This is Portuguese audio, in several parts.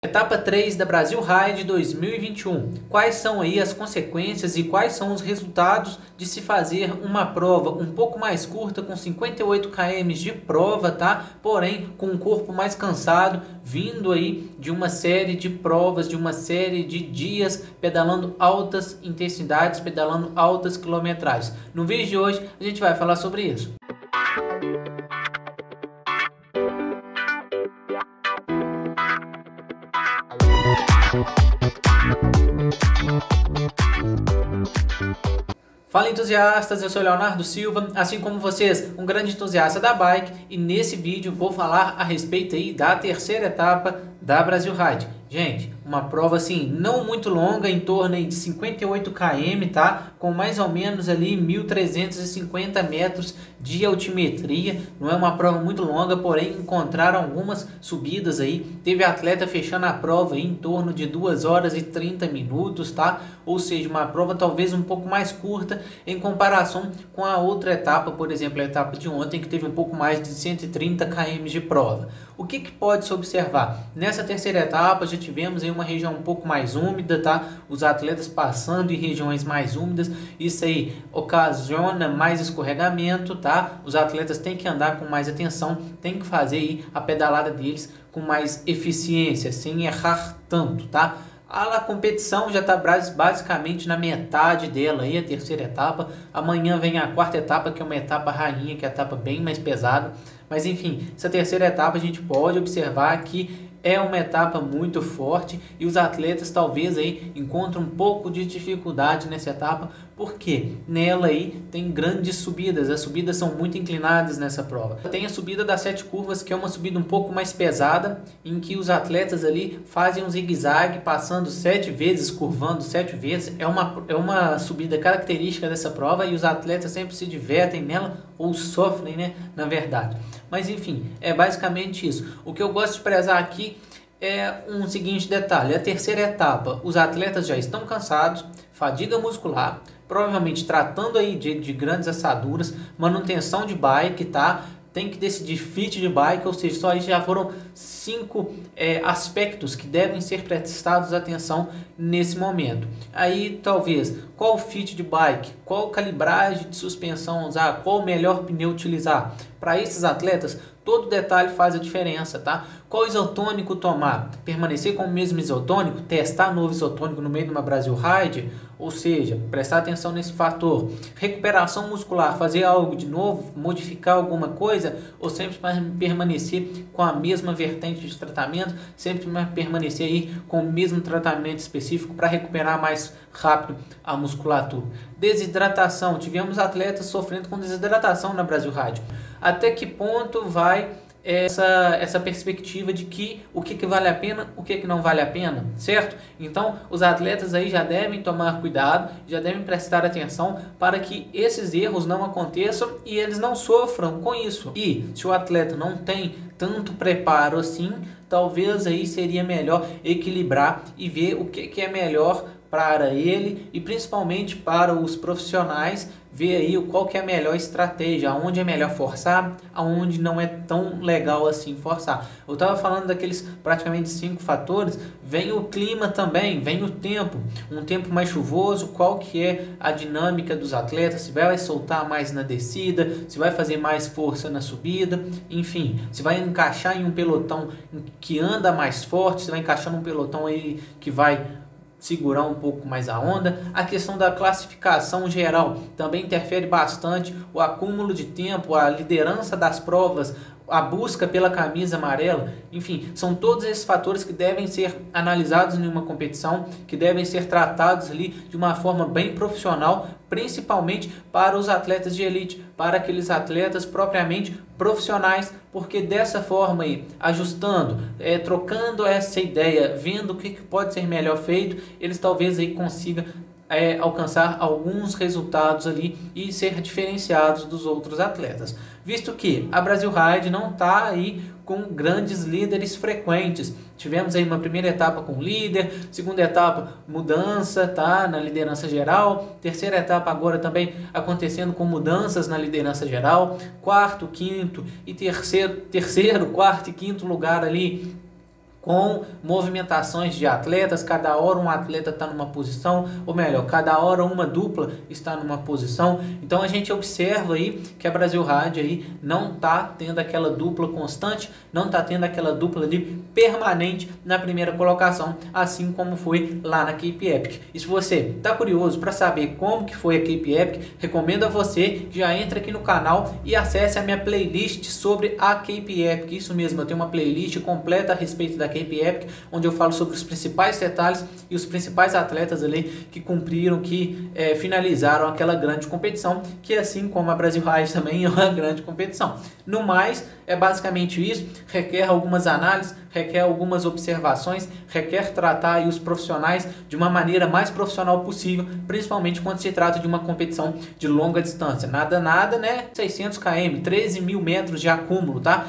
Etapa 3 da Brasil Ride 2021. Quais são aí as consequências e quais são os resultados de se fazer uma prova um pouco mais curta com 58 km de prova, tá? Porém, com um corpo mais cansado, vindo aí de uma série de provas, de uma série de dias pedalando altas intensidades, pedalando altas quilometragens. No vídeo de hoje a gente vai falar sobre isso. Fala entusiastas, eu sou Leonardo Silva, assim como vocês, um grande entusiasta da bike, e nesse vídeo vou falar a respeito aí da terceira etapa da Brasil Ride. Gente, uma prova assim não muito longa, em torno aí de 58 km, tá? Com mais ou menos ali 1.350 metros de altimetria. Não é uma prova muito longa, porém encontraram algumas subidas aí. Teve atleta fechando a prova aí em torno de 2 horas e 30 minutos, tá? Ou seja, uma prova talvez um pouco mais curta em comparação com a outra etapa, por exemplo, a etapa de ontem, que teve um pouco mais de 130 km de prova. O que pode se observar? Nessa terceira etapa já tivemos aí uma região um pouco mais úmida, tá? Os atletas passando em regiões mais úmidas, isso aí ocasiona mais escorregamento, tá? Os atletas têm que andar com mais atenção, têm que fazer aí a pedalada deles com mais eficiência, sem errar tanto, tá? A competição já está basicamente na metade dela aí, a terceira etapa. Amanhã vem a quarta etapa, que é uma etapa rainha, que é a etapa bem mais pesada. Mas enfim, essa terceira etapa a gente pode observar que é uma etapa muito forte e os atletas talvez aí encontrem um pouco de dificuldade nessa etapa, porque nela aí tem grandes subidas, as subidas são muito inclinadas nessa prova. Tem a subida das 7 curvas, que é uma subida um pouco mais pesada, em que os atletas ali fazem um zigue-zague, passando 7 vezes, curvando 7 vezes. É uma subida característica dessa prova e os atletas sempre se divertem nela, ou sofrem, né, na verdade. Mas enfim, é basicamente isso. O que eu gosto de prezar aqui é um seguinte detalhe: a terceira etapa, os atletas já estão cansados, fadiga muscular, provavelmente tratando aí de grandes assaduras, manutenção de bike, tá? Tem que decidir fit de bike, ou seja, só aí já foram 5 aspectos que devem ser prestados atenção nesse momento. Aí talvez, qual fit de bike, qual calibragem de suspensão usar, qual o melhor pneu utilizar. Para esses atletas, todo detalhe faz a diferença, tá? Qual isotônico tomar? Permanecer com o mesmo isotônico? Testar novo isotônico no meio de uma Brasil Ride? Ou seja, prestar atenção nesse fator. Recuperação muscular, fazer algo de novo, modificar alguma coisa, ou sempre permanecer com a mesma vertente de tratamento, sempre permanecer aí com o mesmo tratamento específico para recuperar mais rápido a musculatura. Desidratação, tivemos atletas sofrendo com desidratação na Brasil Ride. Até que ponto vai essa perspectiva de que o que vale a pena, o que não vale a pena, certo? Então, os atletas aí já devem tomar cuidado, já devem prestar atenção para que esses erros não aconteçam e eles não sofram com isso. E se o atleta não tem tanto preparo assim, talvez aí seria melhor equilibrar e ver o que é melhor para ele e principalmente para os profissionais, ver aí qual que é a melhor estratégia, aonde é melhor forçar, aonde não é tão legal assim forçar. Eu estava falando daqueles praticamente 5 fatores, vem o clima também, vem o tempo, um tempo mais chuvoso, qual que é a dinâmica dos atletas, se vai soltar mais na descida, se vai fazer mais força na subida, enfim, se vai encaixar em um pelotão que anda mais forte, se vai encaixar num pelotão aí que vai segurar um pouco mais a onda. A questão da classificação geral também interfere bastante, o acúmulo de tempo, a liderança das provas, a busca pela camisa amarela, enfim, são todos esses fatores que devem ser analisados em uma competição, que devem ser tratados ali de uma forma bem profissional, principalmente para os atletas de elite, para aqueles atletas propriamente profissionais, porque dessa forma aí, ajustando, trocando essa ideia, vendo o que pode ser melhor feito, eles talvez aí consigam alcançar alguns resultados ali e ser diferenciados dos outros atletas, visto que a Brasil Ride não está aí com grandes líderes frequentes. Tivemos aí uma primeira etapa com líder, segunda etapa mudança, tá, na liderança geral, terceira etapa agora também acontecendo com mudanças na liderança geral, quarto, quinto e terceiro, quarto e quinto lugar ali com movimentações de atletas, cada hora um atleta está numa posição, ou melhor, cada hora uma dupla está numa posição. Então a gente observa aí que a Brasil Ride aí não está tendo aquela dupla constante, não está tendo aquela dupla ali permanente na primeira colocação, assim como foi lá na Cape Epic. E se você está curioso para saber como que foi a Cape Epic, recomendo a você que já entre aqui no canal e acesse a minha playlist sobre a Cape Epic. Isso mesmo, eu tenho uma playlist completa a respeito da Cape Epic, onde eu falo sobre os principais detalhes e os principais atletas ali que cumpriram, que finalizaram aquela grande competição, que assim como a Brasil Ride também é uma grande competição. No mais, é basicamente isso, requer algumas análises, requer algumas observações, requer tratar aí os profissionais de uma maneira mais profissional possível, principalmente quando se trata de uma competição de longa distância. Nada, né? 600 km, 13 mil metros de acúmulo, tá?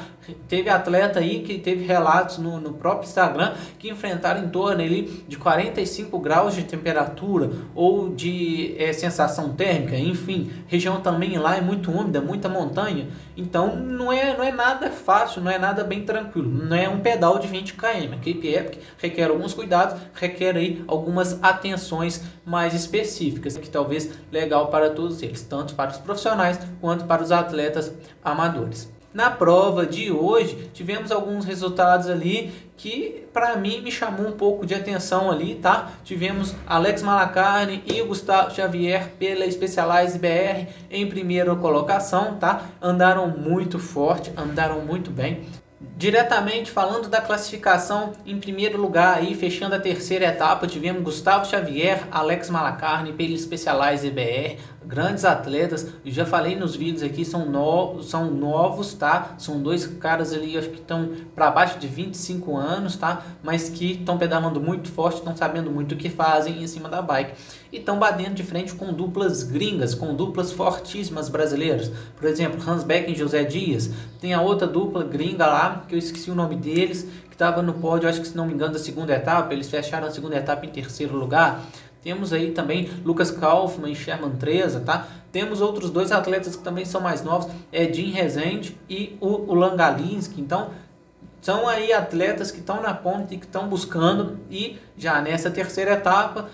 Teve atleta aí que teve relatos no próprio Instagram que enfrentaram em torno ali de 45 graus de temperatura ou de sensação térmica, enfim, região também lá é muito úmida, muita montanha, então não é nada fácil, não é nada bem tranquilo, não é um pedal de 20 km. A Cape Epic requer alguns cuidados, requer aí algumas atenções mais específicas, que talvez legal para todos eles, tanto para os profissionais quanto para os atletas amadores. Na prova de hoje, tivemos alguns resultados ali que para mim me chamou um pouco de atenção ali, tá? Tivemos Alex Malacarne e o Gustavo Xavier pela Specialized BR em primeira colocação, tá? Andaram muito forte, andaram muito bem. Diretamente falando da classificação, em primeiro lugar aí, fechando a terceira etapa, tivemos Gustavo Xavier, Alex Malacarne pela Specialized BR, grandes atletas, eu já falei nos vídeos aqui, são novos, tá? São dois caras ali, acho que estão para baixo de 25 anos, tá? Mas que estão pedalando muito forte, estão sabendo muito o que fazem em cima da bike. E estão batendo de frente com duplas gringas, com duplas fortíssimas brasileiras. Por exemplo, Hans Beck e José Dias. Tem a outra dupla gringa lá, que eu esqueci o nome deles, que estava no pódio, acho que se não me engano, da segunda etapa. Eles fecharam a segunda etapa em terceiro lugar. Temos aí também Lucas Kaufmann e Sherman Treza, tá? Temos outros dois atletas que também são mais novos, Jim Rezende e o Langalinski. Então, são aí atletas que estão na ponta e que estão buscando. E já nessa terceira etapa,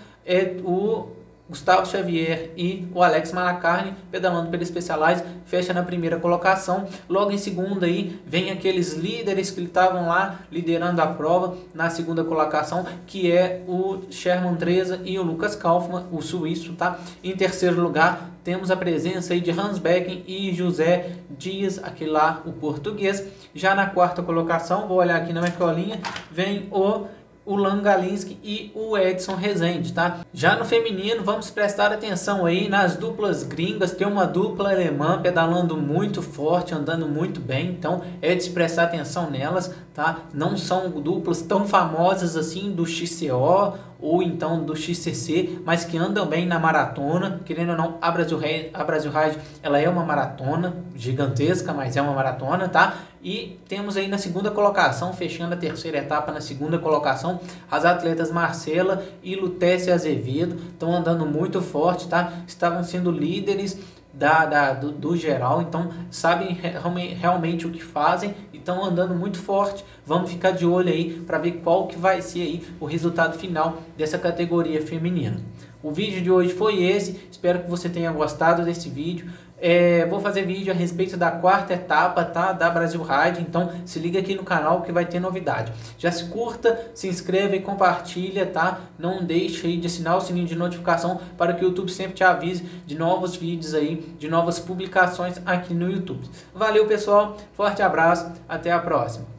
o Gustavo Xavier e o Alex Malacarne pedalando pela Specialized, fecha na primeira colocação. Logo em segunda aí vem aqueles líderes que estavam lá liderando a prova na segunda colocação, que é o Sherman Treza e o Lucas Kaufmann, o suíço, tá? Em terceiro lugar temos a presença aí de Hans Becken e José Dias, aquele lá, o português. Já na quarta colocação, vou olhar aqui na minha colinha, vem o Langalinski e o Edson Rezende, tá? Já no feminino, vamos prestar atenção aí nas duplas gringas. Tem uma dupla alemã pedalando muito forte, andando muito bem, então é de se prestar atenção nelas, tá? Não são duplas tão famosas assim do XCO ou então do XCC, mas que andam bem na maratona. Querendo ou não, a Brasil Ride, ela é uma maratona gigantesca, mas é uma maratona, tá? E temos aí na segunda colocação, fechando a terceira etapa na segunda colocação, as atletas Marcela e Lutécia Azevedo. Estão andando muito forte, tá? Estavam sendo líderes do geral, então sabem realmente o que fazem e estão andando muito forte. Vamos ficar de olho aí para ver qual que vai ser aí o resultado final dessa categoria feminina. O vídeo de hoje foi esse, espero que você tenha gostado desse vídeo. Vou fazer vídeo a respeito da quarta etapa, tá, da Brasil Ride, então se liga aqui no canal que vai ter novidade. Já se curta, se inscreve e compartilha, tá? Não deixe aí de assinar o sininho de notificação para que o YouTube sempre te avise de novos vídeos aí, de novas publicações aqui no YouTube. Valeu, pessoal, forte abraço, até a próxima.